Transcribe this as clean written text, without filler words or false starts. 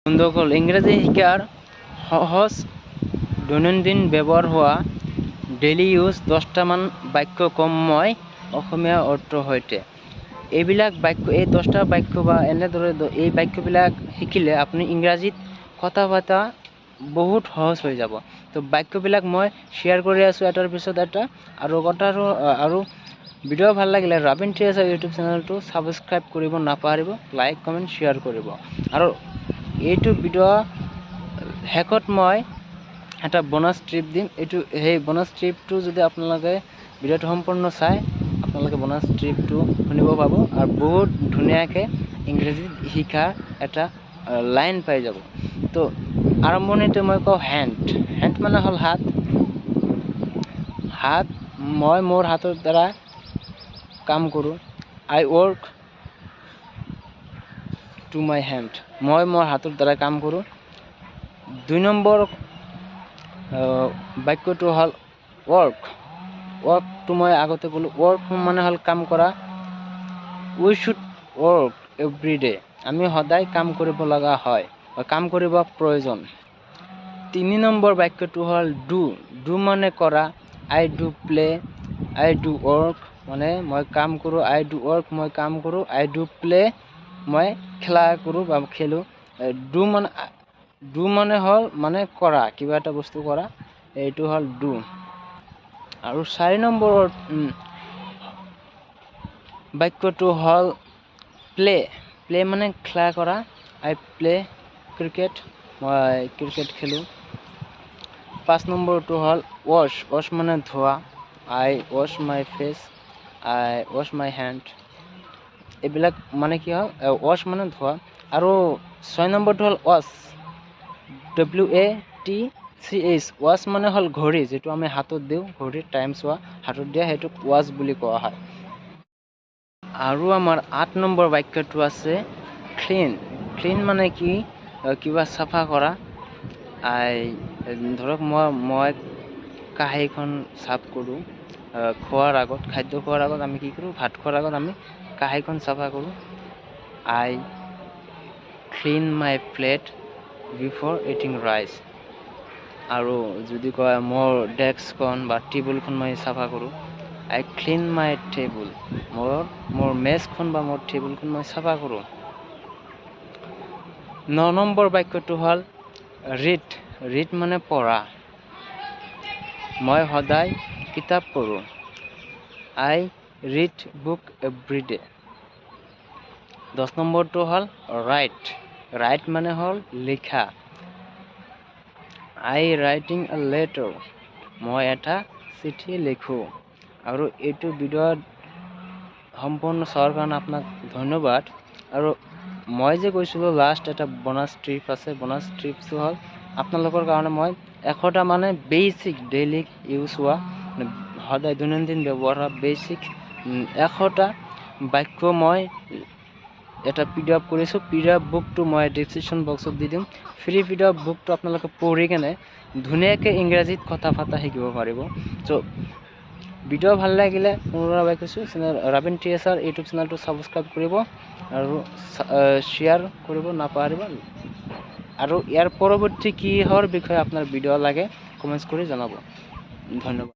বন্ধুসকল, ইংৰাজী শিকাৰ সহজ দৈনন্দিন ব্যৱহাৰ হোৱা ডেইলি ইউজ 10টামান বাক্য কম মই অসমীয়া অৰ্থৰ সৈতে। এইবিলাক বাক্য, এই 10টা বাক্য বা এনেদৰে এই বাক্যবিলাক শিকিলে আপুনি ইংৰাজীত কথা পতা বহুত সহজ হৈ যাব। তো বাক্যবিলাক মই শ্বেয়াৰ কৰি আছোঁ এটাৰ পিছত এটা, আৰু ভিডিঅ' ভাল লাগিলে ৰাবিন ট্ৰেছাৰ ইউটিউব চেনেলটো ছাবস্ক্ৰাইব কৰিব নাপাহৰিব, লাইক কমেণ্ট শ্বেয়াৰ কৰিব। আৰু এইটো ভিডিঅ' শেষত মই এটা বোনাছ ট্ৰিপ দিম। সেই বোনাছ ট্ৰিপটো যদি আপোনালোকে ভিডিঅ'টো সম্পূৰ্ণ চাই আপোনালোকে বোনাছ ট্ৰিপটো শুনিব পাব আৰু বহুত ধুনীয়াকৈ ইংৰাজী শিকাৰ এটা লাইন পাই যাব। তো আৰম্ভণিতে মই কওঁ হেণ্ড মানে হ'ল হাত। মই মোৰ হাতৰ দ্বাৰা কাম কৰোঁ। আই ৱৰ্ক টু মাই হেণ্ড। মই মোৰ হাতৰ দ্বাৰা কাম কৰোঁ। 2 নম্বৰ বাক্যটো হ'ল ৱৰ্কটো মই আগতে ক'লোঁ। ৱৰ্ক মানে হ'ল কাম কৰা। উই শুড ৱৰ্ক এভৰি ডে। আমি সদায় কাম কৰিব লগা হয়, কাম কৰিব প্ৰয়োজন। 3 নম্বৰ বাক্যটো হ'ল ডু মানে কৰা। I do play, I do work মানে মই কাম কৰোঁ। আই ডু ৱৰ্ক মই কাম কৰোঁ। আই ডু প্লে মই খেলা কৰোঁ বা খেলোঁ। ডু মানে হ'ল মানে কৰা, কিবা এটা বস্তু কৰা, এইটো হ'ল ডু। আৰু 4 নম্বৰ বাক্যটো হ'ল প্লে মানে খেলা কৰা। আই প্লে ক্ৰিকেট, মই ক্ৰিকেট খেলোঁ। 5 নম্বৰটো হ'ল ৱাছ মানে ধোৱা। I wash my face, I wash my hand. এইবিলাক মানে কি হ'ল ৱাছ মানে ধোৱা। আৰু 6 নম্বৰটো হ'ল ৱাচ, WATCH। ৱাচ মানে হ'ল ঘড়ী, যিটো আমি হাতত দিওঁ, ঘড়ীৰ টাইম চোৱা হাতত দিয়া, সেইটোক ৱাচ বুলি কোৱা হয়। আৰু আমাৰ 8 নম্বৰ বাক্যটো আছে ক্লিন মানে কি, কিবা চাফা কৰা। ধৰক মই কাঁহীখন চাফ কৰোঁ। খাদ্য খোৱাৰ আগত আমি কি কৰোঁ, ভাত খোৱাৰ আগত আমি কাঁহীখন চাফা কৰোঁ। I clean my plate before eating rice. আৰু যদি কয় মোৰ ডেস্কখন বা টেবুলখন মই চাফা কৰোঁ, আই ক্লিন মাই টেবুল। মোৰ মেজখন বা মোৰ টেবুলখন মই চাফা কৰোঁ। 9 নম্বৰ বাক্যটো হ'ল ৰিড মানে পঢ়া। মই সদায় কিতাপ পঢ়োঁ। আই ৰিড বুক এভৰি ডে। 10 নম্বৰটো হ'ল ৰাইট মানে হ'ল লিখা। আই ৰাইটিং এ লেটাৰ। মই এটা চিঠি লিখোঁ। আৰু এইটো ভিডিঅ'ত সম্পূৰ্ণ চোৱাৰ কাৰণে আপোনাক ধন্যবাদ। আৰু মই যে কৈছিলোঁ লাষ্ট এটা বোনাছ ট্ৰিপ আছে, বোনাছ ট্ৰিপটো হ'ল আপোনালোকৰ কাৰণে মই 100টা মানে বেচিক ডেইলি ইউজ হোৱা, সদায় দৈনন্দিন ব্যৱহাৰ হোৱা বেচিক 100টা বাক্য মই এটা PDF কৰিছোঁ। PDF বুকটো মই ডিছক্ৰিপশ্যন বক্সত দি দিম। ফ্ৰী PDF বুকটো আপোনালোকে পঢ়ি কেনে ধুনীয়াকৈ ইংৰাজীত কথা পতা শিকিব পাৰিব। চ' ভিডিঅ' ভাল লাগিলে পুনৰায় কৈছোঁ, ৰাবিন ট্ৰেছাৰ ইউটিউব চেনেলটো ছাবস্ক্ৰাইব কৰিব আৰু শ্বেয়াৰ কৰিব নাপাহৰিব। আৰু ইয়াৰ পৰৱৰ্তী কিহৰ বিষয়ে আপোনাৰ ভিডিঅ' লাগে কমেণ্টছ কৰি জনাব। ধন্যবাদ।